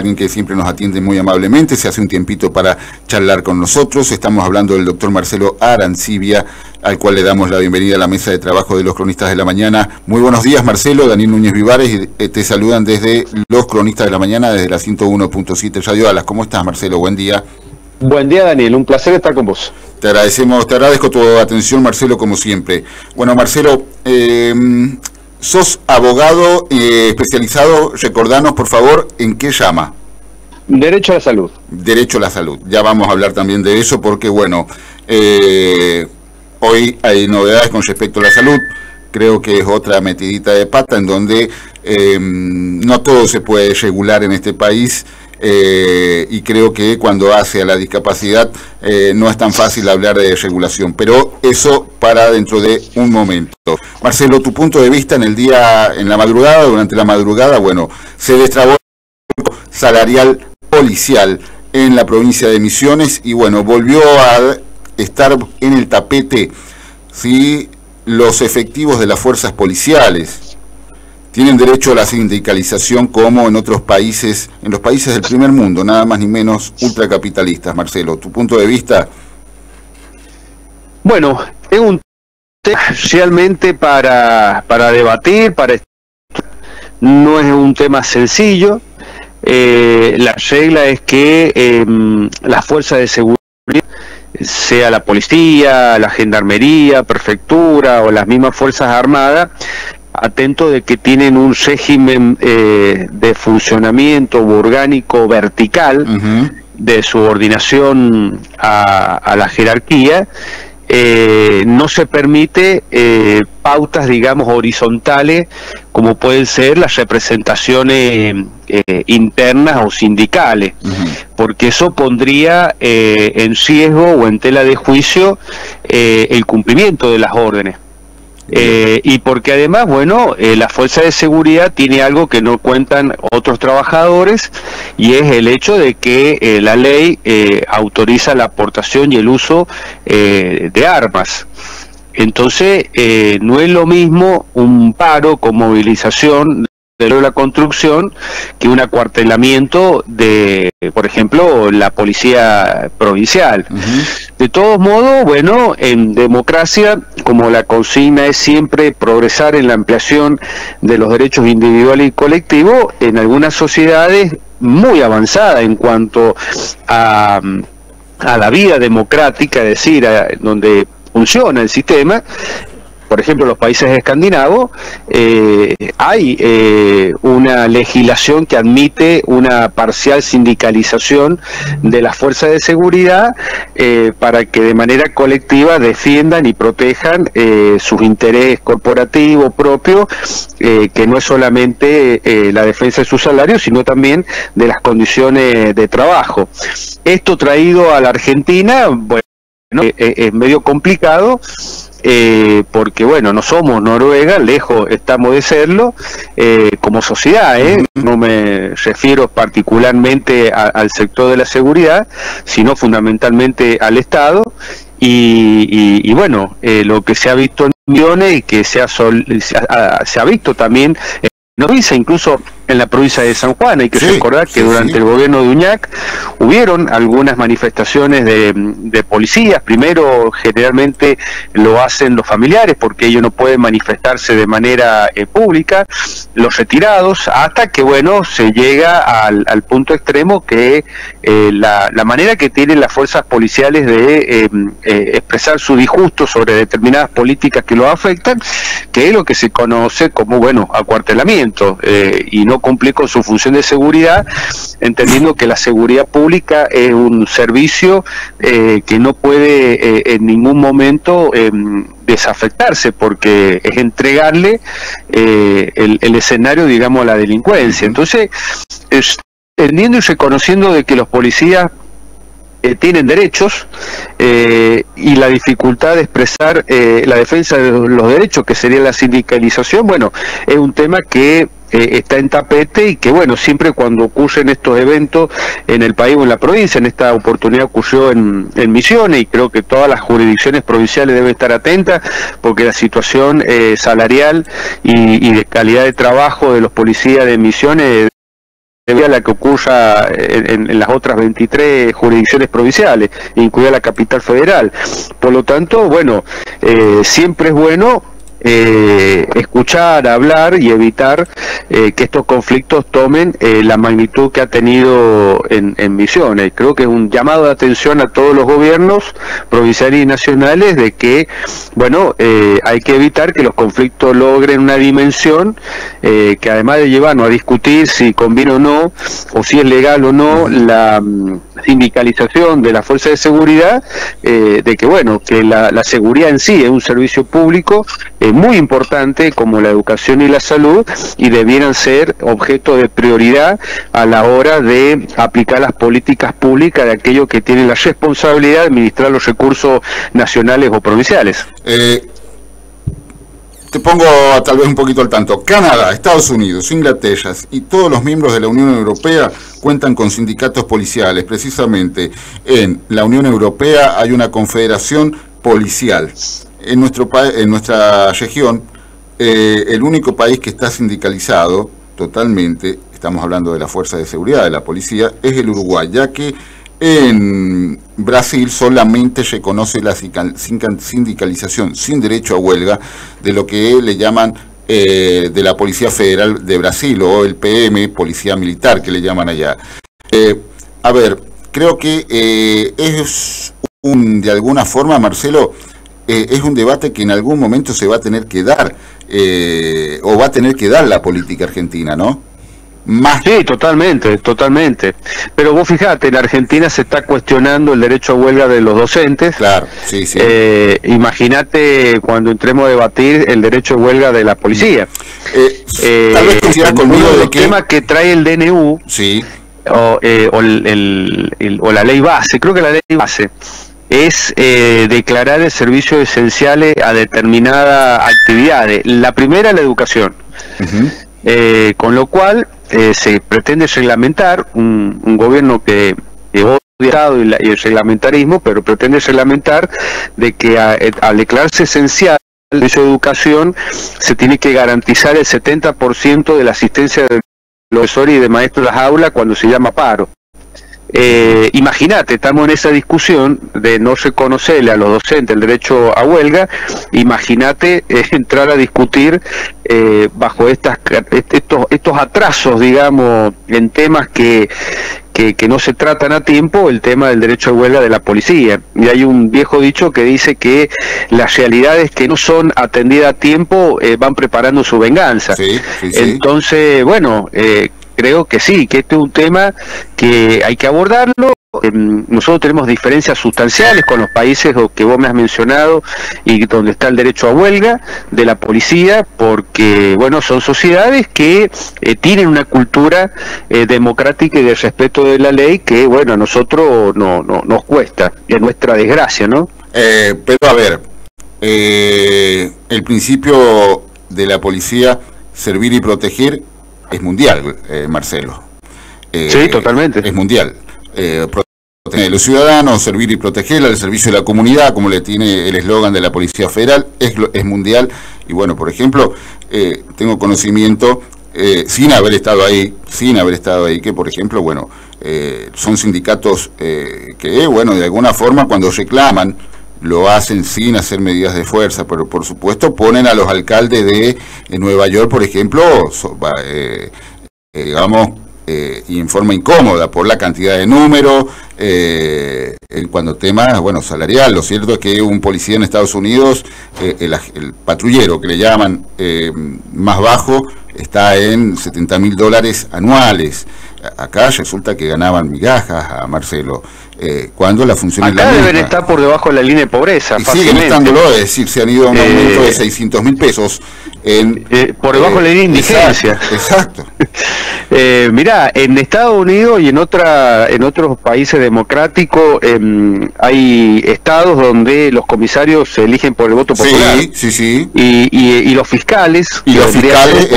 alguien que siempre nos atiende muy amablemente, se hace un tiempito para charlar con nosotros. Estamos hablando del doctor Marcelo Arancibia, al cual le damos la bienvenida a la mesa de trabajo de los Cronistas de la Mañana. Muy buenos días, Marcelo. Daniel Núñez Vivares te saludan desde los Cronistas de la Mañana, desde la 101.7 Radio Alas. ¿Cómo estás, Marcelo? Buen día. Buen día, Daniel. Un placer estar con vos. Te agradezco tu atención, Marcelo, como siempre. Bueno, Marcelo, sos abogado especializado, recordanos por favor, ¿en qué llama? Derecho a la salud. Derecho a la salud. Ya vamos a hablar también de eso porque, bueno, hoy hay novedades con respecto a la salud. Creo que es otra metidita de pata en donde no todo se puede regular en este país. Y creo que cuando hace a la discapacidad no es tan fácil hablar de regulación, pero eso para dentro de un momento. Marcelo, tu punto de vista durante la madrugada, bueno, se destrabó el salarial policial en la provincia de Misiones y bueno, volvió a estar en el tapete, ¿sí? Los efectivos de las fuerzas policiales tienen derecho a la sindicalización como en otros países, en los países del primer mundo, nada más ni menos ultracapitalistas. Marcelo, ¿tu punto de vista? Bueno, es un tema realmente para debatir, no es un tema sencillo. La regla es que las fuerzas de seguridad, sea la policía, la gendarmería, prefectura o las mismas fuerzas armadas, atento de que tienen un régimen de funcionamiento orgánico vertical de subordinación a la jerarquía. No se permite pautas, digamos, horizontales, como pueden ser las representaciones internas o sindicales, porque eso pondría en riesgo o en tela de juicio el cumplimiento de las órdenes. Y porque además, bueno, la fuerza de seguridad tiene algo que no cuentan otros trabajadores, y es el hecho de que la ley autoriza la aportación y el uso de armas. Entonces, no es lo mismo un paro con movilización de la construcción que un acuartelamiento de, por ejemplo, la policía provincial. De todos modos, bueno, en democracia, como la consigna es siempre progresar en la ampliación de los derechos individuales y colectivos, en algunas sociedades muy avanzadas en cuanto a la vida democrática, es decir, donde funciona el sistema, por ejemplo, los países escandinavos, hay una legislación que admite una parcial sindicalización de las fuerzas de seguridad para que de manera colectiva defiendan y protejan sus intereses corporativos propios, que no es solamente la defensa de sus salarios, sino también de las condiciones de trabajo. Esto traído a la Argentina, bueno, es medio complicado, porque bueno, no somos Noruega, lejos estamos de serlo, como sociedad, no me refiero particularmente al sector de la seguridad, sino fundamentalmente al Estado, y bueno, lo que se ha visto en Misiones y que se ha visto también en provincia, incluso en la provincia de San Juan. Hay que recordar que durante el gobierno de Uñac hubieron algunas manifestaciones de policías. Primero, generalmente lo hacen los familiares, porque ellos no pueden manifestarse de manera pública, los retirados, hasta que, bueno, se llega al punto extremo que la manera que tienen las fuerzas policiales de expresar su disgusto sobre determinadas políticas que los afectan, que es lo que se conoce como, bueno, acuartelamiento, y no cumplir con su función de seguridad, entendiendo que la seguridad pública es un servicio que no puede en ningún momento desafectarse, porque es entregarle el escenario, digamos, a la delincuencia. Entonces, entendiendo y reconociendo de que los policías tienen derechos, y la dificultad de expresar la defensa de los derechos, que sería la sindicalización, bueno, es un tema que está en tapete, y que bueno, siempre cuando ocurren estos eventos en el país o en la provincia, en esta oportunidad ocurrió en Misiones, y creo que todas las jurisdicciones provinciales deben estar atentas, porque la situación salarial y de calidad de trabajo de los policías de Misiones a la que ocurra en las otras 23 jurisdicciones provinciales, incluida la capital federal. Por lo tanto, bueno, siempre es bueno escuchar, hablar y evitar que estos conflictos tomen la magnitud que ha tenido en Misiones. Creo que es un llamado de atención a todos los gobiernos provinciales y nacionales de que, bueno, hay que evitar que los conflictos logren una dimensión que, además de llevarnos a discutir si conviene o no, o si es legal o no la sindicalización de la fuerza de seguridad, de que, bueno, que la seguridad en sí es un servicio público muy importante, como la educación y la salud, y debieran ser objeto de prioridad a la hora de aplicar las políticas públicas de aquellos que tienen la responsabilidad de administrar los recursos nacionales o provinciales. Te pongo tal vez un poquito al tanto. Canadá, Estados Unidos, Inglaterra y todos los miembros de la Unión Europea cuentan con sindicatos policiales. Precisamente en la Unión Europea hay una confederación policial. En nuestra región, el único país que está sindicalizado totalmente, estamos hablando de la fuerza de seguridad de la policía, es el Uruguay, ya que en Brasil solamente se conoce la sindicalización sin derecho a huelga de lo que le llaman de la Policía Federal de Brasil, o el PM, Policía Militar, que le llaman allá. A ver, creo que es de alguna forma, Marcelo, es un debate que en algún momento se va a tener que dar, o va a tener que dar la política argentina, ¿no? Sí, totalmente. Pero vos fijate, en Argentina se está cuestionando el derecho a huelga de los docentes. Claro, sí. Imagínate cuando entremos a debatir el derecho a huelga de la policía. Tal vez coincida conmigo de que... el tema que trae el DNU, sí, o la ley base, creo que la ley base es declarar el servicio esenciales a determinadas actividades. La primera, la educación. Con lo cual se pretende reglamentar un gobierno que odia el Estado y el reglamentarismo, pero pretende reglamentar de que al declararse esencial el servicio de educación se tiene que garantizar el 70% de la asistencia de los profesores y de maestros de las aulas cuando se llama paro. Imagínate, estamos en esa discusión de no reconocerle a los docentes el derecho a huelga. Imagínate entrar a discutir bajo estos atrasos, digamos, en temas que no se tratan a tiempo, el tema del derecho a huelga de la policía. Y hay un viejo dicho que dice que las realidades que no son atendidas a tiempo van preparando su venganza. Sí. Entonces, bueno, creo que sí, que este es un tema que hay que abordarlo. Nosotros tenemos diferencias sustanciales con los países que vos me has mencionado y donde está el derecho a huelga de la policía, porque, bueno, son sociedades que tienen una cultura democrática y de respeto de la ley que, bueno, a nosotros nos cuesta, es nuestra desgracia, ¿no? Pero a ver, el principio de la policía, servir y proteger, es mundial, Marcelo. Sí, totalmente. Es mundial. Proteger a los ciudadanos, servir y proteger al servicio de la comunidad, como le tiene el eslogan de la Policía Federal, es mundial. Y bueno, por ejemplo, tengo conocimiento, sin haber estado ahí, que por ejemplo, bueno, son sindicatos que, bueno, de alguna forma cuando reclaman, lo hacen sin hacer medidas de fuerza, pero por supuesto ponen a los alcaldes de Nueva York, por ejemplo, digamos, y en forma incómoda por la cantidad de números, cuando tema, bueno, salarial. Lo cierto es que un policía en Estados Unidos, el patrullero que le llaman más bajo, está en $70.000 anuales. Acá resulta que ganaban migajas, a Marcelo, cuando la función es la misma. Acá deben estar por debajo de la línea de pobreza. Y siguen estándolo, es decir, se han ido a un aumento de 600.000 pesos. Por debajo de la línea de indigencia. Exacto. Mirá, en Estados Unidos y en otros países democráticos hay estados donde los comisarios se eligen por el voto popular. Sí. Y los fiscales, por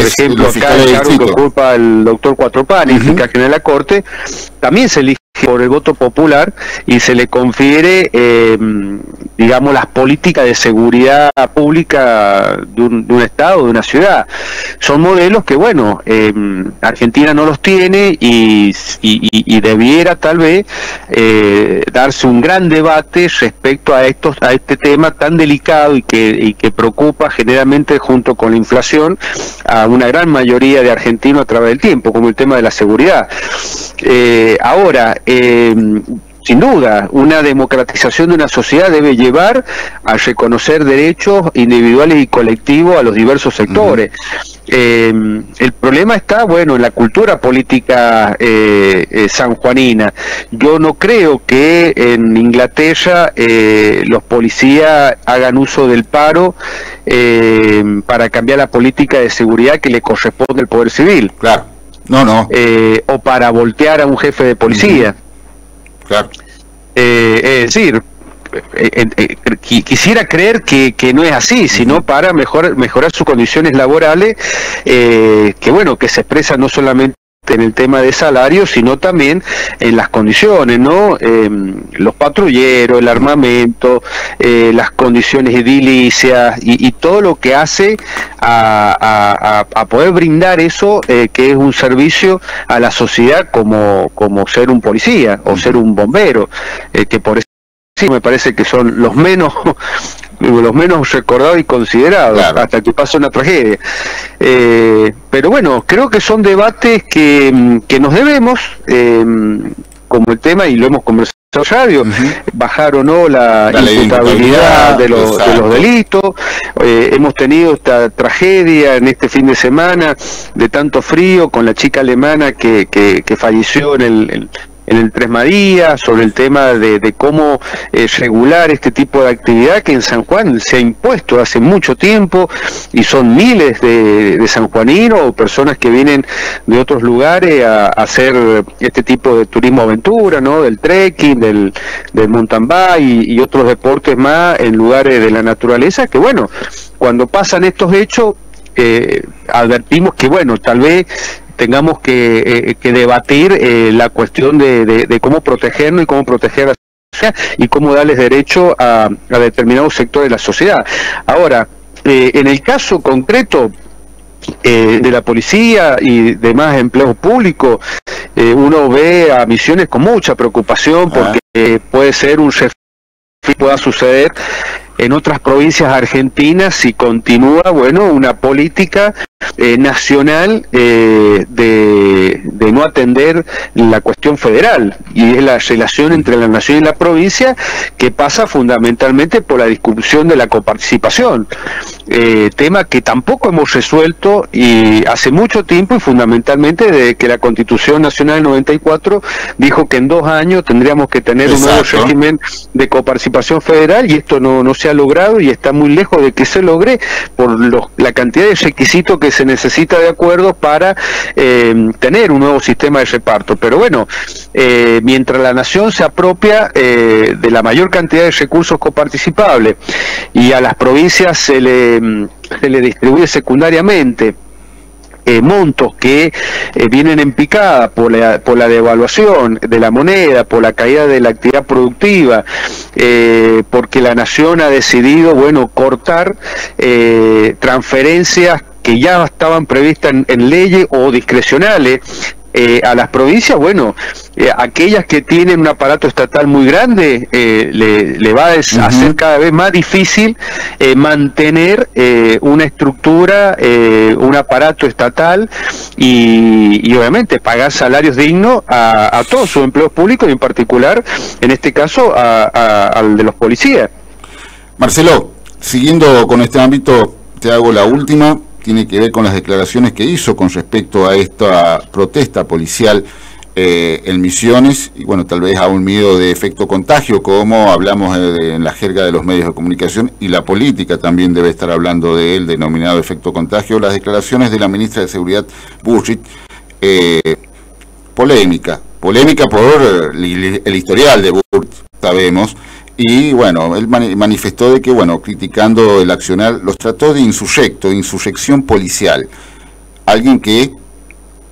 ejemplo, acá el cargo que ocupa el doctor Cuatro Panes, fiscal general de la Corte, también se elige por el voto popular y se le confiere, digamos, las políticas de seguridad pública de un estado, de una ciudad. Son modelos que, bueno, Argentina no los tiene y debiera tal vez darse un gran debate respecto a este tema tan delicado y que preocupa generalmente junto con la inflación a una gran mayoría de argentinos a través del tiempo, como el tema de la seguridad. Ahora, sin duda, una democratización de una sociedad debe llevar a reconocer derechos individuales y colectivos a los diversos sectores. El problema está, bueno, en la cultura política sanjuanina. Yo no creo que en Inglaterra los policías hagan uso del paro para cambiar la política de seguridad que le corresponde al Poder Civil. Claro. No. O para voltear a un jefe de policía. Claro. Es decir, quisiera creer que no es así, sino para mejorar sus condiciones laborales, que bueno, que se expresan no solamente en el tema de salario, sino también en las condiciones, ¿no? Los patrulleros, el armamento, las condiciones edilicias y todo lo que hace a poder brindar eso, que es un servicio a la sociedad como ser un policía o ser un bombero, que por eso me parece que son los menos recordados y considerados, claro, hasta que pasa una tragedia. Pero bueno, creo que son debates que nos debemos, como el tema, y lo hemos conversado en radio, bajar o no la imputabilidad de los delitos. Hemos tenido esta tragedia en este fin de semana de tanto frío con la chica alemana que falleció en el Tres Marías, sobre el tema de cómo regular este tipo de actividad que en San Juan se ha impuesto hace mucho tiempo, y son miles de sanjuaninos o personas que vienen de otros lugares a hacer este tipo de turismo aventura, ¿no? Del trekking, del mountain bike y otros deportes más en lugares de la naturaleza, que bueno, cuando pasan estos hechos, advertimos que bueno, tal vez tengamos que debatir la cuestión de cómo protegernos y cómo proteger a la sociedad y cómo darles derecho a determinados sectores de la sociedad. Ahora, en el caso concreto de la policía y demás empleos públicos, uno ve a Misiones con mucha preocupación porque puede ser un que pueda suceder en otras provincias argentinas si continúa, bueno, una política nacional de no atender la cuestión federal, y es la relación entre la nación y la provincia, que pasa fundamentalmente por la discusión de la coparticipación, tema que tampoco hemos resuelto y hace mucho tiempo, y fundamentalmente desde que la Constitución Nacional del 94 dijo que en 2 años tendríamos que tener un nuevo régimen de coparticipación federal, y esto no se ha logrado y está muy lejos de que se logre por la cantidad de requisitos que se necesita de acuerdo para tener un nuevo sistema de reparto. Pero bueno, mientras la nación se apropia de la mayor cantidad de recursos coparticipables y a las provincias se le distribuye secundariamente montos que vienen en picada por la devaluación de la moneda, por la caída de la actividad productiva, porque la nación ha decidido, bueno, cortar transferencias que ya estaban previstas en leyes o discrecionales a las provincias. Bueno, aquellas que tienen un aparato estatal muy grande, le va a hacer cada vez más difícil mantener una estructura, un aparato estatal y obviamente pagar salarios dignos a todos sus empleos públicos, y en particular, en este caso, al de los policías. Marcelo, siguiendo con este ámbito, te hago la última. Tiene que ver con las declaraciones que hizo con respecto a esta protesta policial en Misiones, y bueno, tal vez a un miedo de efecto contagio, como hablamos en la jerga de los medios de comunicación, y la política también debe estar hablando de él, denominado efecto contagio. Las declaraciones de la ministra de Seguridad, Bullrich, polémica por el historial de Bullrich, sabemos. Y bueno, él manifestó de que, bueno, criticando el accionar, los trató de insurrección policial. Alguien que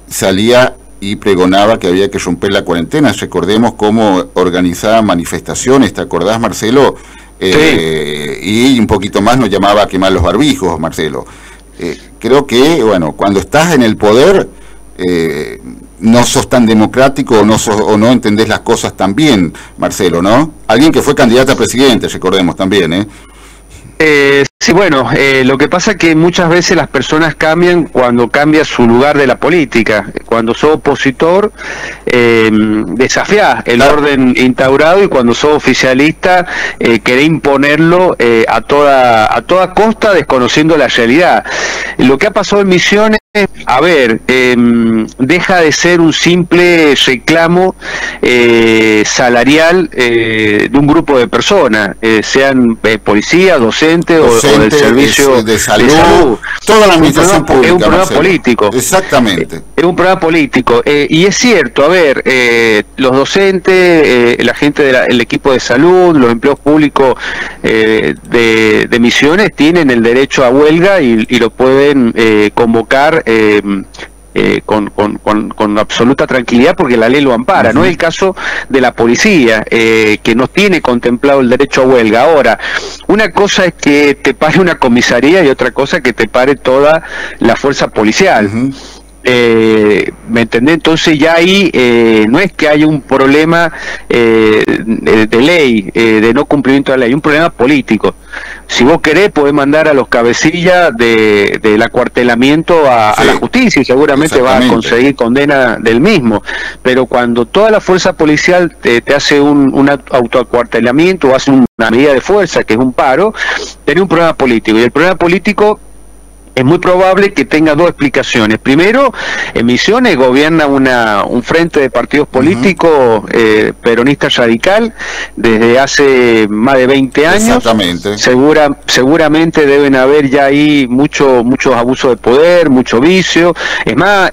salía y pregonaba que había que romper la cuarentena. Recordemos cómo organizaba manifestaciones, ¿te acordás, Marcelo? Sí. Y un poquito más nos llamaba a quemar los barbijos, Marcelo. Creo que, bueno, cuando estás en el poder, no sos tan democrático o no entendés las cosas tan bien, Marcelo, ¿no? Alguien que fue candidato a presidente, recordemos también, ¿eh? Sí, bueno, lo que pasa es que muchas veces las personas cambian cuando cambia su lugar de la política. Cuando sos opositor, desafiás el orden instaurado, y cuando sos oficialista, querés imponerlo a toda costa, desconociendo la realidad. Lo que ha pasado en Misiones, a ver, deja de ser un simple reclamo salarial de un grupo de personas, sean policías, docentes o del servicio de salud, toda la administración pública. Es un problema político. Exactamente. Es un problema político. Y es cierto, a ver, los docentes, la gente del equipo de salud, los empleos públicos de Misiones tienen el derecho a huelga y lo pueden convocar con absoluta tranquilidad, porque la ley lo ampara. No es el caso de la policía, que no tiene contemplado el derecho a huelga. Ahora, una cosa es que te pare una comisaría y otra cosa es que te pare toda la fuerza policial. ¿Me entendés? Entonces ya ahí no es que haya un problema de ley, de no cumplimiento de la ley, hay un problema político. Si vos querés, podés mandar a los cabecillas del acuartelamiento a la justicia, y seguramente va a conseguir condena del mismo. Pero cuando toda la fuerza policial te hace un autoacuartelamiento o hace una medida de fuerza, que es un paro, tenés un problema político. Y el problema político es muy probable que tenga dos explicaciones. Primero, en Misiones gobierna un frente de partidos políticos peronista radical desde hace más de 20 años. Exactamente. Seguramente deben haber ya ahí muchos abusos de poder, mucho vicio. Es más,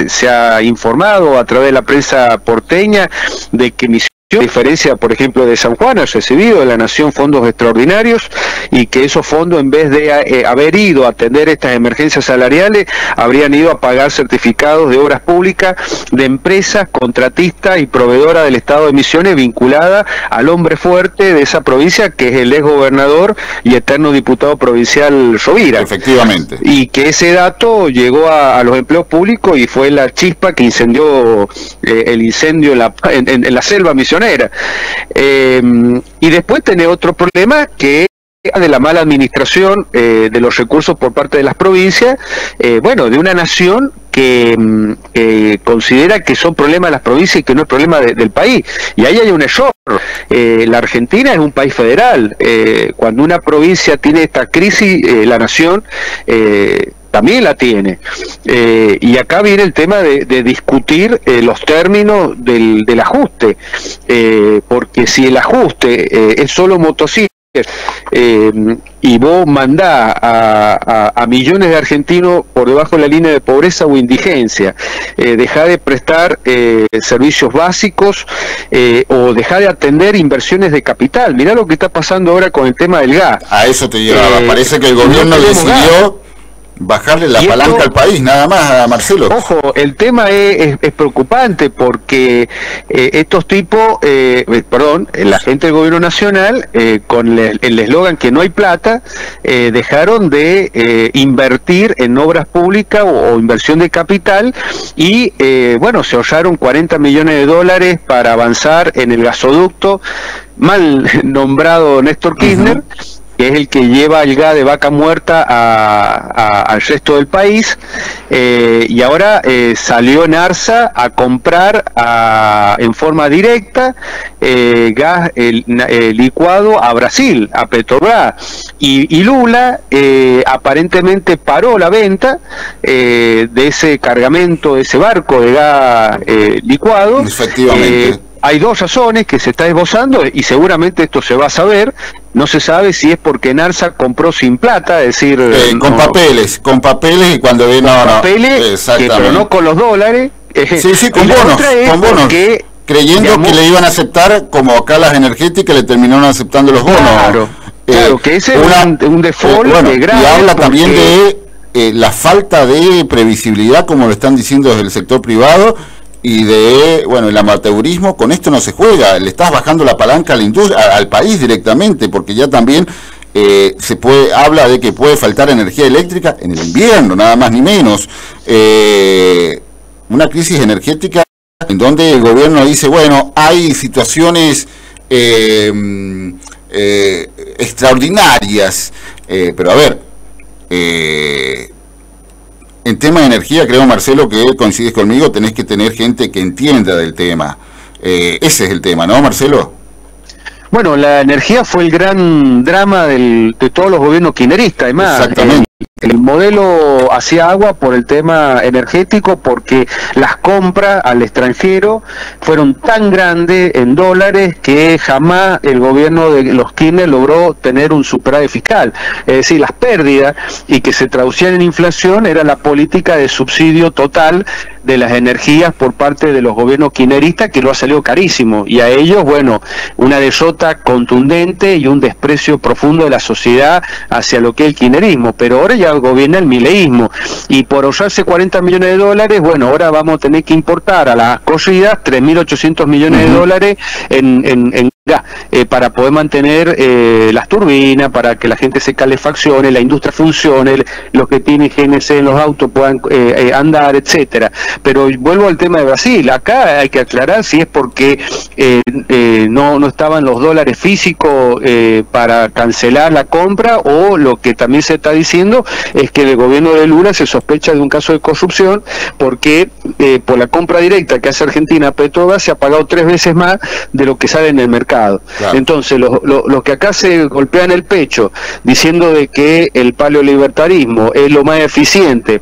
se ha informado a través de la prensa porteña de que Misiones, a diferencia, por ejemplo, de San Juan, ha recibido de la Nación fondos extraordinarios, y que esos fondos, en vez de haber ido a atender estas emergencias salariales, habrían ido a pagar certificados de obras públicas de empresas contratistas y proveedoras del Estado de Misiones, vinculada al hombre fuerte de esa provincia, que es el ex gobernador y eterno diputado provincial Rovira. Efectivamente. Y que ese dato llegó a los empleos públicos y fue la chispa que incendió el incendio en la selva misionera. Y después tenés otro problema, que es de la mala administración de los recursos por parte de las provincias, de una nación que considera que son problemas de las provincias y que no es problema del país. Y ahí hay un error. La Argentina es un país federal. Cuando una provincia tiene esta crisis, la nación también la tiene. Y acá viene el tema de discutir los términos del ajuste, porque si el ajuste es solo motocicletas, y vos mandás a millones de argentinos por debajo de la línea de pobreza o indigencia, dejá de prestar servicios básicos, o dejá de atender inversiones de capital. Mirá lo que está pasando ahora con el tema del gas. A eso te llevaba. Parece que el gobierno decidió bajarle la palanca al país, nada más, Marcelo. Ojo, el tema es preocupante, porque estos tipos, la gente del gobierno nacional, con el eslogan que no hay plata, dejaron de invertir en obras públicas o inversión de capital, y se ahorraron 40 millones de dólares para avanzar en el gasoducto mal nombrado Néstor Kirchner, que es el que lleva el gas de Vaca Muerta al resto del país, y ahora salió Narsa a comprar en forma directa gas licuado a Brasil, a Petrobras, y Lula aparentemente paró la venta de ese cargamento, de ese barco de gas licuado. Efectivamente. Hay dos razones que se está esbozando, y seguramente esto se va a saber. No se sabe si es porque Narsa compró sin plata, es decir, con papeles, y cuando ve papeles, pero no con los dólares. Con bonos, creyendo que le iban a aceptar, como acá las energéticas le terminaron aceptando los bonos. Claro, que ese es un default grave. Y habla también de la falta de previsibilidad, como lo están diciendo desde el sector privado, y de, bueno, el amateurismo. Con esto no se juega, le estás bajando la palanca a la industria, al país directamente, porque ya también habla de que puede faltar energía eléctrica en el invierno, nada más ni menos. Una crisis energética en donde el gobierno dice, bueno, hay situaciones extraordinarias, pero a ver, en tema de energía, creo, Marcelo, que coincides conmigo, tenés que tener gente que entienda del tema. Ese es el tema, ¿no, Marcelo? Bueno, la energía fue el gran drama de todos los gobiernos kirchneristas. Además, exactamente. El modelo hacía agua por el tema energético, porque las compras al extranjero fueron tan grandes en dólares que jamás el gobierno de los Kirchner logró tener un superávit fiscal. Es decir, las pérdidas, y que se traducían en inflación, era la política de subsidio total de las energías por parte de los gobiernos kirchneristas, que lo ha salido carísimo, y a ellos, bueno, una desota contundente y un desprecio profundo de la sociedad hacia lo que es el kirchnerismo. Pero ahora ya gobierna el mileísmo, y por ahorrarse 40 millones de dólares, bueno, ahora vamos a tener que importar a las corridas 3.800 millones de dólares en gas, para poder mantener las turbinas, para que la gente se calefaccione, la industria funcione, los que tienen GNC en los autos puedan andar, etcétera. Pero vuelvo al tema de Brasil. Acá hay que aclarar si es porque no estaban los dólares físicos para cancelar la compra, o lo que también se está diciendo es que el gobierno de Lula se sospecha de un caso de corrupción, porque por la compra directa que hace Argentina a Petrobras se ha pagado 3 veces más de lo que sale en el mercado. Claro. Entonces, los que acá se golpean el pecho diciendo de que el paleolibertarismo es lo más eficiente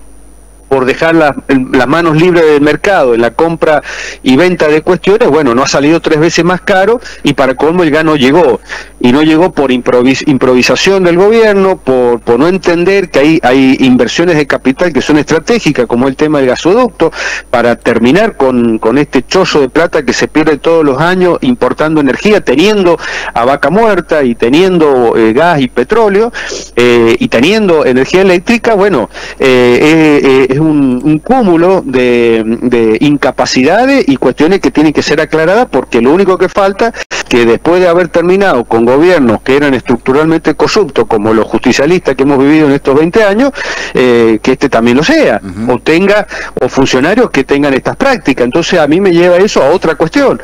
por dejar las manos libres del mercado en la compra y venta de cuestiones, bueno, no ha salido 3 veces más caro, y para colmo el gas no llegó, y no llegó por improvisación del gobierno, por no entender que hay inversiones de capital que son estratégicas, como el tema del gasoducto, para terminar con este chollo de plata que se pierde todos los años importando energía, teniendo a vaca muerta, y teniendo gas y petróleo, y teniendo energía eléctrica. Bueno, es un cúmulo de incapacidades y cuestiones que tienen que ser aclaradas, porque lo único que falta, que después de haber terminado con gobiernos que eran estructuralmente corruptos, como los justicialistas que hemos vivido en estos 20 años, que este también lo sea, o funcionarios que tengan estas prácticas. Entonces a mí me lleva eso a otra cuestión.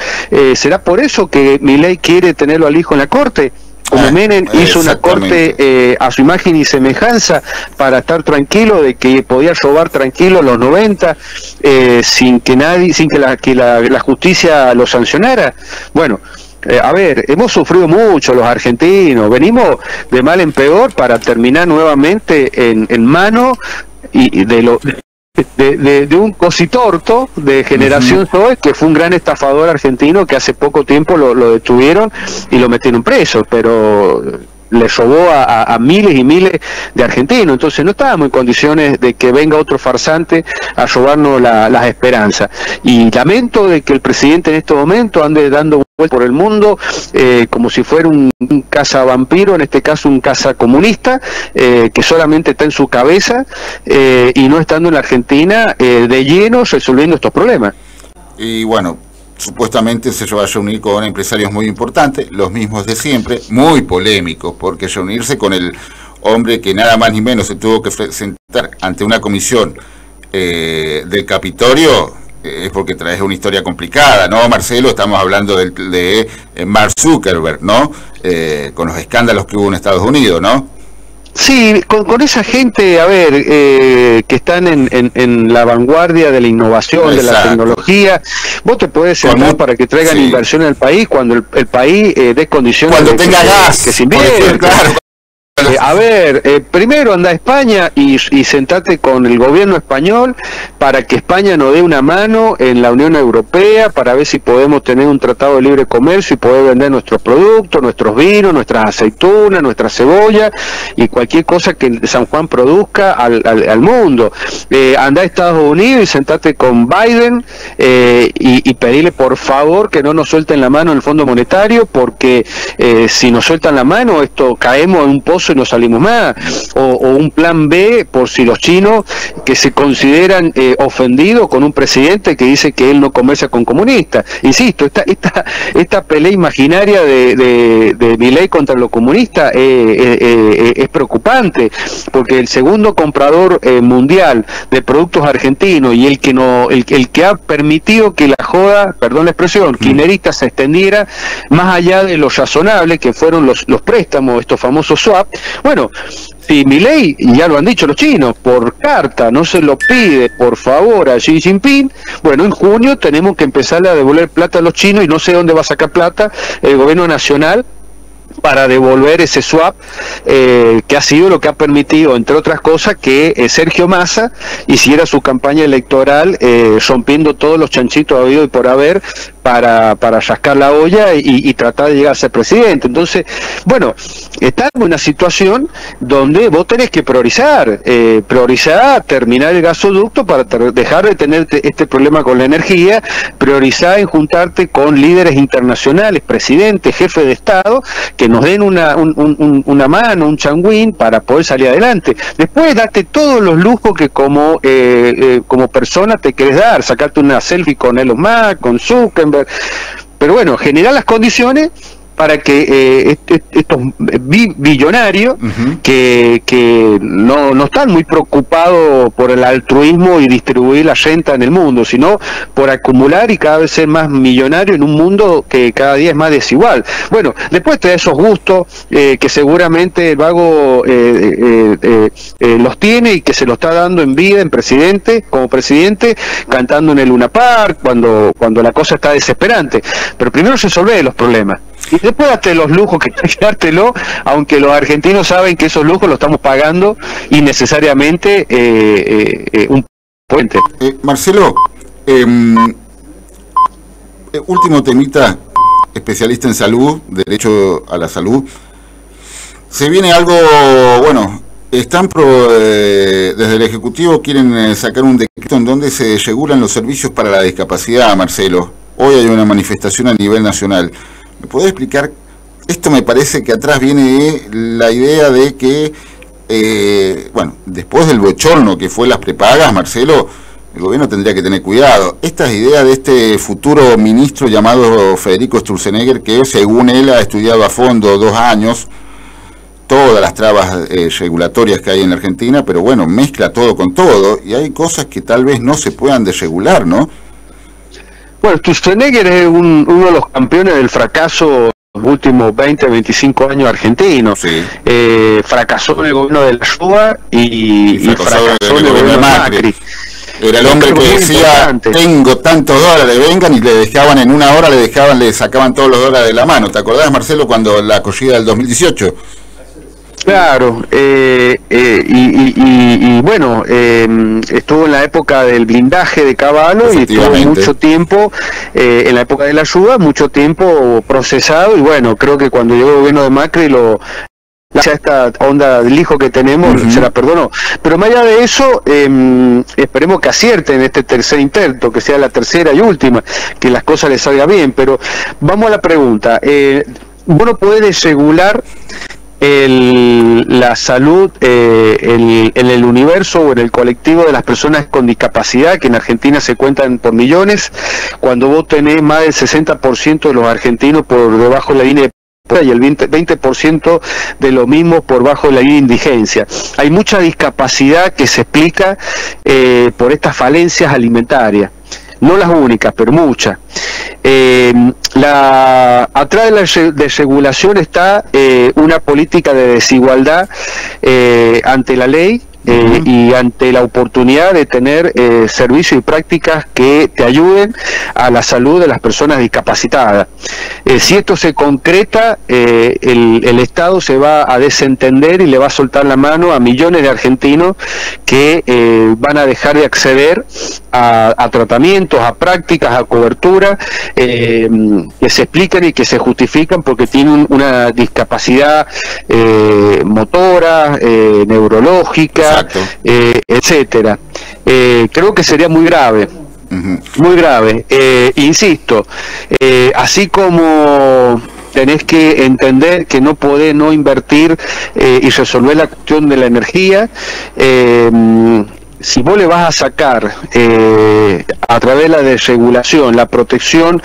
¿Será por eso que Milei quiere tenerlo al hijo en la corte? Como Menem hizo una corte a su imagen y semejanza para estar tranquilo de que podía robar tranquilo en los 90 sin que la justicia lo sancionara. Bueno, a ver, hemos sufrido mucho los argentinos, venimos de mal en peor para terminar nuevamente en mano de un cositorto de generación Zoe, que fue un gran estafador argentino, que hace poco tiempo lo detuvieron y lo metieron preso, pero le robó a miles y miles de argentinos. Entonces no estábamos en condiciones de que venga otro farsante a robarnos las esperanzas. Y lamento de que el presidente en estos momentos ande dando vueltas por el mundo como si fuera un cazavampiro, en este caso un cazacomunista, que solamente está en su cabeza, y no estando en la Argentina de lleno resolviendo estos problemas. Y bueno, supuestamente se va a reunir con empresarios muy importantes, los mismos de siempre, muy polémicos, porque reunirse con el hombre que nada más ni menos se tuvo que sentar ante una comisión del Capitolio, es porque traes una historia complicada, ¿no, Marcelo? Estamos hablando de Mark Zuckerberg, ¿no? Con los escándalos que hubo en Estados Unidos, ¿no? Sí, con esa gente, a ver, que están en la vanguardia de la innovación, de la tecnología, vos te podés sentar para que traigan inversión al país cuando el país dé condiciones cuando de tenga gas, que se invierta. Claro. A ver, primero anda a España y sentate con el gobierno español para que España nos dé una mano en la Unión Europea, para ver si podemos tener un tratado de libre comercio y poder vender nuestros productos, nuestros vinos, nuestras aceitunas, nuestra cebolla y cualquier cosa que San Juan produzca al mundo. Anda a Estados Unidos y sentate con Biden y pedirle por favor que no nos suelten la mano en el Fondo Monetario, porque si nos sueltan la mano, caemos en un pozo y no salimos más, o un plan B por si los chinos que se consideran ofendidos con un presidente que dice que él no comercia con comunistas. Insisto, esta pelea imaginaria de Milei contra los comunistas es preocupante, porque el segundo comprador mundial de productos argentinos y el que ha permitido que la joda, perdón la expresión, kirchnerista se extendiera más allá de lo razonable que fueron los préstamos, estos famosos swap. Bueno, si Milei, y ya lo han dicho los chinos, por carta no se lo pide por favor a Xi Jinping, bueno, en junio tenemos que empezar a devolver plata a los chinos, y no sé dónde va a sacar plata el gobierno nacional para devolver ese swap, que ha sido lo que ha permitido, entre otras cosas, que Sergio Massa hiciera su campaña electoral rompiendo todos los chanchitos habido y por haber para rascar la olla y tratar de llegar a ser presidente. Entonces, bueno, está en una situación donde vos tenés que priorizar terminar el gasoducto para dejar de tener este problema con la energía, priorizar en juntarte con líderes internacionales, presidentes, jefes de Estado, que nos den una mano, un changuín para poder salir adelante. Después date todos los lujos que como persona te querés dar, sacarte una selfie con Elon Musk, con Zuckerberg, pero bueno, generar las condiciones para que estos billonarios que no están muy preocupados por el altruismo y distribuir la renta en el mundo, sino por acumular y cada vez ser más millonario en un mundo que cada día es más desigual. Bueno, después te da esos gustos que seguramente el vago los tiene y que se lo está dando en vida como presidente, cantando en el Luna Park cuando la cosa está desesperante. Pero primero resolver los problemas. Y después date los lujos que hay que dártelo, aunque los argentinos saben que esos lujos los estamos pagando innecesariamente un puente. Marcelo, último temita, especialista en salud, derecho a la salud. Se viene algo, bueno, desde el Ejecutivo quieren sacar un decreto en donde se regulan los servicios para la discapacidad, Marcelo. Hoy hay una manifestación a nivel nacional. ¿Me podés explicar? Esto me parece que atrás viene la idea de que, bueno, después del bochorno que fue las prepagas, Marcelo, el gobierno tendría que tener cuidado. Estas ideas de este futuro ministro llamado Federico Sturzenegger, que según él ha estudiado a fondo 2 años todas las trabas regulatorias que hay en la Argentina, pero bueno, mezcla todo con todo, y hay cosas que tal vez no se puedan desregular, ¿no? Bueno, Sturzenegger es uno de los campeones del fracaso los últimos 20, 25 años argentinos. Sí. Fracasó en el gobierno de la Rúa y fracasó en el gobierno de Macri. Era el hombre que decía, tengo tantos dólares, vengan, y le dejaban en una hora, le sacaban todos los dólares de la mano. ¿Te acordás, Marcelo, cuando la corrida del 2018? Claro, y bueno, estuvo en la época del blindaje de Cavallo y estuvo mucho tiempo, en la época de la ayuda, mucho tiempo procesado, y bueno, creo que cuando llegó el gobierno de Macri esta onda del hijo que tenemos, se la perdonó. Pero más allá de eso, esperemos que acierten en este tercer intento, que sea la tercera y última, que las cosas les salgan bien. Pero vamos a la pregunta, ¿vos no podés desregular la salud en el universo o en el colectivo de las personas con discapacidad, que en Argentina se cuentan por millones, cuando vos tenés más del 60% de los argentinos por debajo de la línea de pobreza y el 20% de lo mismo por bajo de la línea de indigencia? Hay mucha discapacidad que se explica por estas falencias alimentarias. No las únicas, pero muchas. Atrás de la desregulación está una política de desigualdad ante la ley y ante la oportunidad de tener servicios y prácticas que te ayuden a la salud de las personas discapacitadas. Si esto se concreta, el Estado se va a desentender y le va a soltar la mano a millones de argentinos que van a dejar de acceder a tratamientos, a prácticas, a cobertura que se explican y que se justifican porque tienen una discapacidad motora, neurológica, etcétera. Creo que sería muy grave. Muy grave. Insisto, así como tenés que entender que no podés no invertir y resolver la cuestión de la energía. Si vos le vas a sacar a través de la desregulación, la protección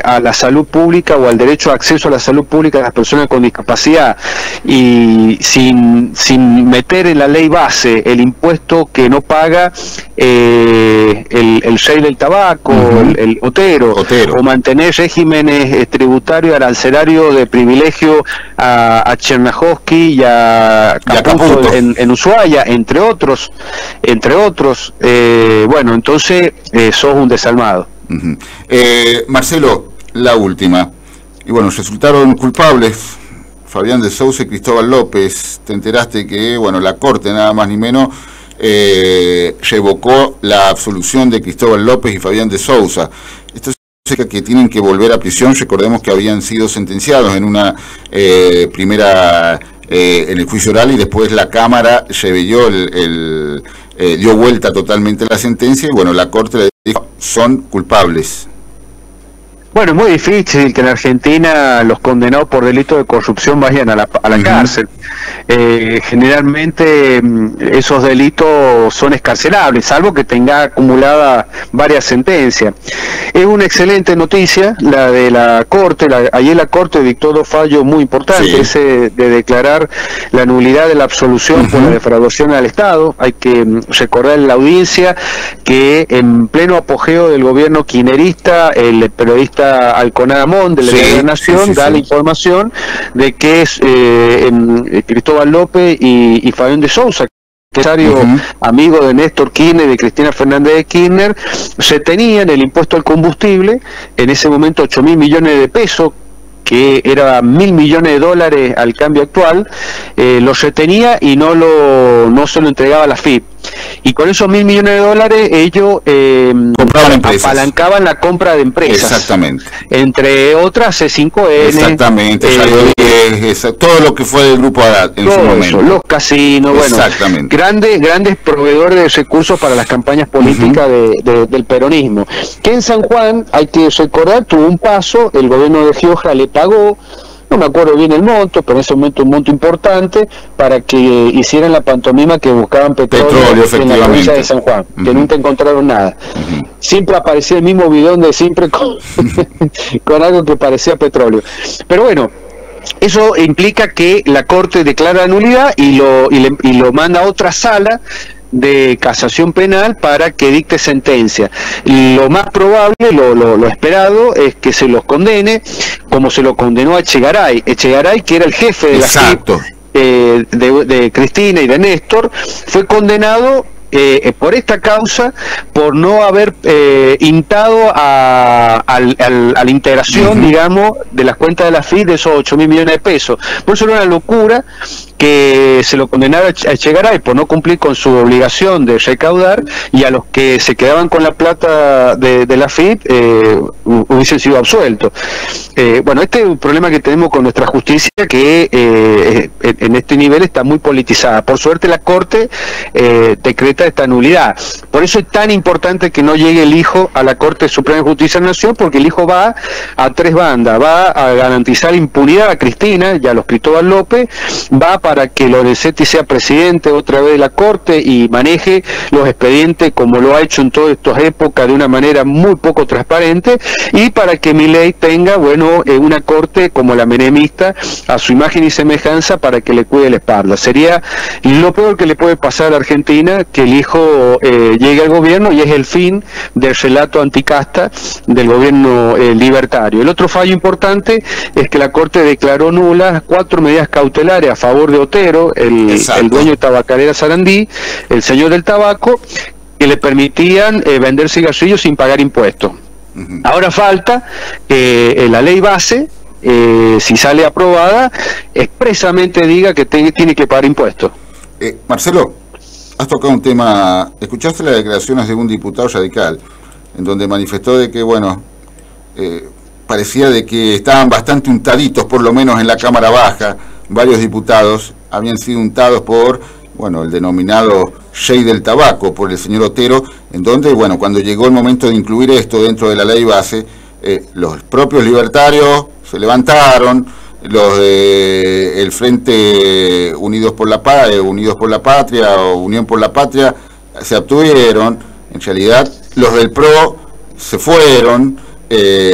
a la salud pública o al derecho a acceso a la salud pública de las personas con discapacidad, y sin meter en la ley base el impuesto que no paga el rey del tabaco, el Otero, o mantener regímenes tributarios arancelarios de privilegio a Chernahovsky y a Caputo en Ushuaia, entre otros, bueno, entonces sos un desalmado. Marcelo, la última. Y bueno, resultaron culpables Fabián de Sousa y Cristóbal López. Te enteraste que, bueno, la Corte, nada más ni menos, revocó la absolución de Cristóbal López y Fabián de Sousa. Esto significa que tienen que volver a prisión. Recordemos que habían sido sentenciados en una primera... en el juicio oral, y después la Cámara rebelló dio vuelta totalmente la sentencia, y bueno, la Corte le dijo, son culpables. Bueno, es muy difícil que en Argentina los condenados por delitos de corrupción vayan a la cárcel. Generalmente esos delitos son excarcelables, salvo que tenga acumulada varias sentencias. Es una excelente noticia la de la Corte. Ayer la Corte dictó dos fallos muy importantes, ese de declarar la nulidad de la absolución por la defraudación al Estado. Hay que recordar en la audiencia que en pleno apogeo del gobierno kirchnerista, el periodista Alconada Amón de la Nación da la información de que es Cristóbal López y Fabián de Sousa, amigo de Néstor Kirchner y de Cristina Fernández de Kirchner, se tenían el impuesto al combustible, en ese momento 8.000 millones de pesos, que era 1.000 millones de dólares al cambio actual, lo retenía y no se lo entregaba a la FIP. Y con esos 1.000 millones de dólares ellos apalancaban la compra de empresas. Exactamente. Entre otras C5N. Exactamente. Todo lo que fue del grupo Haddad en su momento. Los casinos, bueno, grandes proveedores de recursos para las campañas políticas del peronismo. Que en San Juan, hay que recordar, tuvo un paso, el gobierno de Gioja le pagó, no me acuerdo bien el monto, pero en ese momento un monto importante, para que hicieran la pantomima que buscaban petróleo en la provincia de San Juan, que nunca encontraron nada. Siempre aparecía el mismo bidón de siempre con algo que parecía petróleo. Pero bueno, eso implica que la Corte declara nulidad y lo manda a otra sala de casación penal para que dicte sentencia. Lo más probable, lo esperado, es que se los condene, como se lo condenó a Echegaray, que era el jefe de la FIP, de Cristina y de Néstor, fue condenado por esta causa, por no haber intado a la integración, digamos, de las cuentas de la FIP de esos 8.000 millones de pesos. Por eso era una locura que se lo condenara a Echegaray por no cumplir con su obligación de recaudar, y a los que se quedaban con la plata de la FIP hubiesen sido absueltos. Bueno, este es un problema que tenemos con nuestra justicia, que en este nivel está muy politizada. Por suerte la Corte decreta esta nulidad. Por eso es tan importante que no llegue el hijo a la Corte Suprema de Justicia de la Nación, porque el hijo va a tres bandas: va a garantizar impunidad a Cristina y a los Cristóbal López, va para que Lorenzetti sea presidente otra vez de la Corte y maneje los expedientes como lo ha hecho en todas estas épocas de una manera muy poco transparente, y para que Milei tenga, bueno, una Corte como la menemista, a su imagen y semejanza, para que le cuide la espalda. Sería lo peor que le puede pasar a la Argentina, que el hijo llegue al gobierno, y es el fin del relato anticasta del gobierno libertario. El otro fallo importante es que la Corte declaró nulas 4 medidas cautelares a favor de Otero, el dueño de Tabacalera Sarandí, el señor del tabaco, que le permitían vender cigarrillos sin pagar impuestos. Ahora falta que la ley base, si sale aprobada, expresamente diga que tiene que pagar impuestos. Marcelo, has tocado un tema. ¿Escuchaste las declaraciones de un diputado radical en donde manifestó de que, bueno, parecía de que estaban bastante untaditos, por lo menos en la Cámara Baja? Varios diputados habían sido untados por, bueno, el denominado rey del tabaco, por el señor Otero, en donde, bueno, cuando llegó el momento de incluir esto dentro de la ley base, los propios libertarios se levantaron, los de el Frente Unidos por la Patria o Unión por la Patria se abstuvieron. En realidad los del PRO se fueron,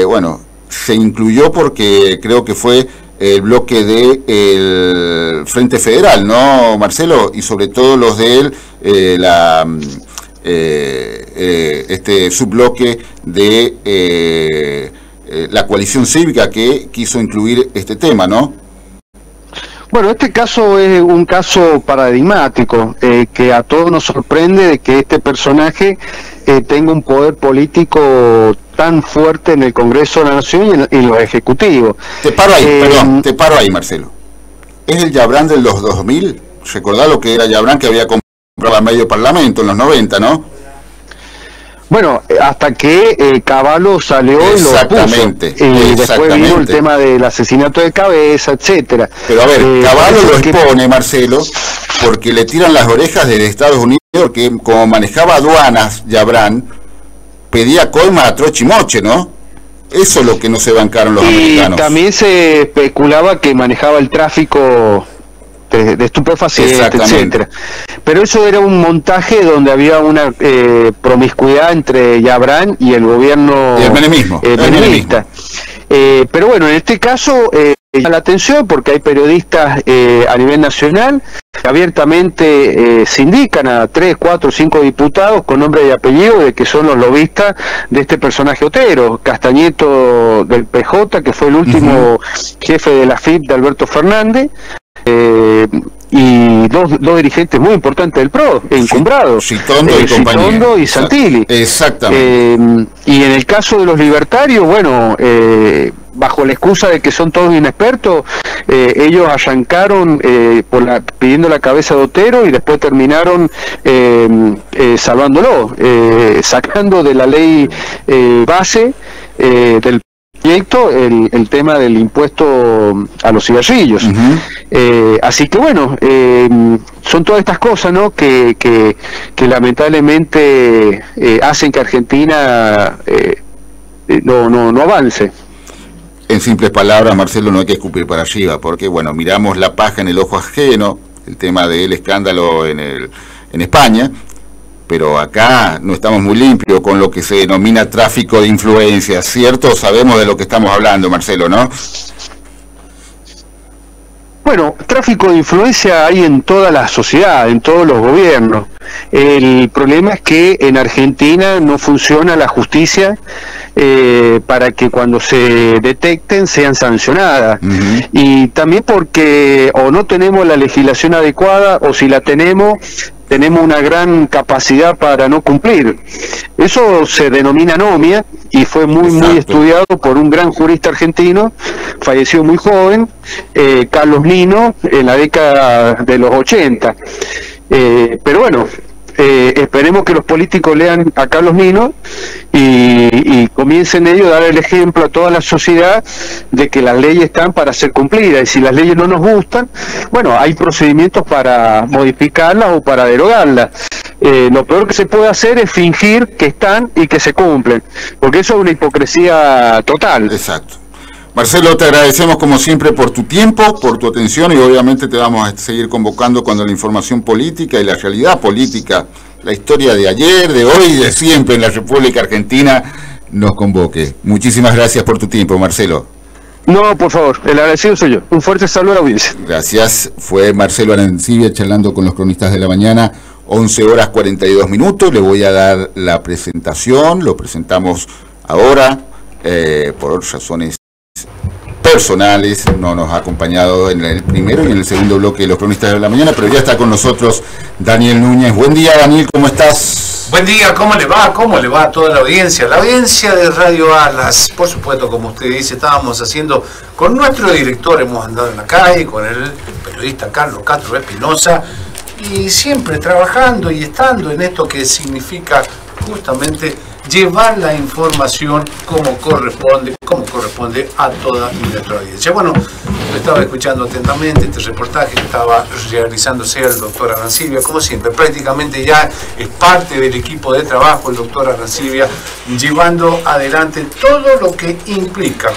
bueno, se incluyó porque creo que fue el bloque del Frente Federal, ¿no, Marcelo? Y sobre todo los de él, este subbloque de la coalición cívica que quiso incluir este tema, ¿no? Bueno, este caso es un caso paradigmático, que a todos nos sorprende de que este personaje tenga un poder político tan fuerte en el Congreso de la Nación y en los ejecutivos. Te paro ahí, perdón, te paro ahí, Marcelo. ¿Es el Yabrán de los 2000? Recordá lo que era Yabrán, que había comprado a medio parlamento en los 90, ¿no? Bueno, hasta que Cavallo salió y lo puso. Y después vino el tema del asesinato de Cabeza, etcétera. Pero a ver, Cavallo lo expone, Marcelo, porque le tiran las orejas desde Estados Unidos, que como manejaba aduanas, Yabrán, pedía coima a troche y moche, ¿no? Eso es lo que no se bancaron los americanos. También se especulaba que manejaba el tráfico de estupefacientes, etcétera. Pero eso era un montaje donde había una promiscuidad entre Yabrán y el gobierno y el menemismo, menemista. Pero bueno, en este caso llama la atención porque hay periodistas a nivel nacional que abiertamente se indican a 3, 4, 5 diputados con nombre y apellido de que son los lobistas de este personaje Otero, Castañeto del PJ, que fue el último jefe de la FIP de Alberto Fernández, y dos dirigentes muy importantes del PRO, encumbrados, Citondo y Santilli. Exactamente. Y en el caso de los libertarios, bueno, bajo la excusa de que son todos inexpertos, ellos arrancaron pidiendo la cabeza de Otero y después terminaron salvándolo, sacando de la ley base del proyecto el tema del impuesto a los cigarrillos. Así que bueno, son todas estas cosas, ¿no?, que lamentablemente hacen que Argentina no avance. En simples palabras, Marcelo, no hay que escupir para arriba, porque bueno, miramos la paja en el ojo ajeno, el tema del escándalo en España, pero acá no estamos muy limpios con lo que se denomina tráfico de influencias, ¿cierto? Sabemos de lo que estamos hablando, Marcelo, ¿no? Bueno, tráfico de influencia hay en toda la sociedad, en todos los gobiernos. El problema es que en Argentina no funciona la justicia para que cuando se detecten sean sancionadas. Y también porque o no tenemos la legislación adecuada, o si la tenemos una gran capacidad para no cumplir. Eso se denomina anomia y fue muy estudiado por un gran jurista argentino, falleció muy joven, Carlos Nino, en la década de los 80. Pero bueno, esperemos que los políticos lean a Carlos Nino y comiencen ellos a dar el ejemplo a toda la sociedad de que las leyes están para ser cumplidas, y si las leyes no nos gustan, bueno, hay procedimientos para modificarlas o para derogarlas. Lo peor que se puede hacer es fingir que están y que se cumplen, porque eso es una hipocresía total. Exacto. Marcelo, te agradecemos como siempre por tu tiempo, por tu atención, y obviamente te vamos a seguir convocando cuando la información política y la realidad política, la historia de ayer, de hoy y de siempre en la República Argentina nos convoque. Muchísimas gracias por tu tiempo, Marcelo. No, por favor, el agradecido soy yo. Un fuerte saludo a la audiencia. Gracias. Fue Marcelo Arancibia charlando con los cronistas de la mañana, 11:42. Le voy a dar la presentación, lo presentamos ahora, por razones personales, no nos ha acompañado en el primero y en el segundo bloque de los cronistas de la mañana, pero ya está con nosotros Daniel Núñez. Buen día, Daniel, ¿cómo estás? Buen día, ¿cómo le va? ¿Cómo le va a toda la audiencia? La audiencia de Radio Alas, por supuesto, como usted dice, estábamos haciendo con nuestro director, hemos andado en la calle, con el periodista Carlos Castro Espinosa, y siempre trabajando y estando en esto que significa justamente llevar la información como corresponde a toda nuestra audiencia. Bueno, lo estaba escuchando atentamente, este reportaje que estaba realizándose el doctor Arancibia, como siempre, prácticamente ya es parte del equipo de trabajo el doctor Arancibia, llevando adelante todo lo que implica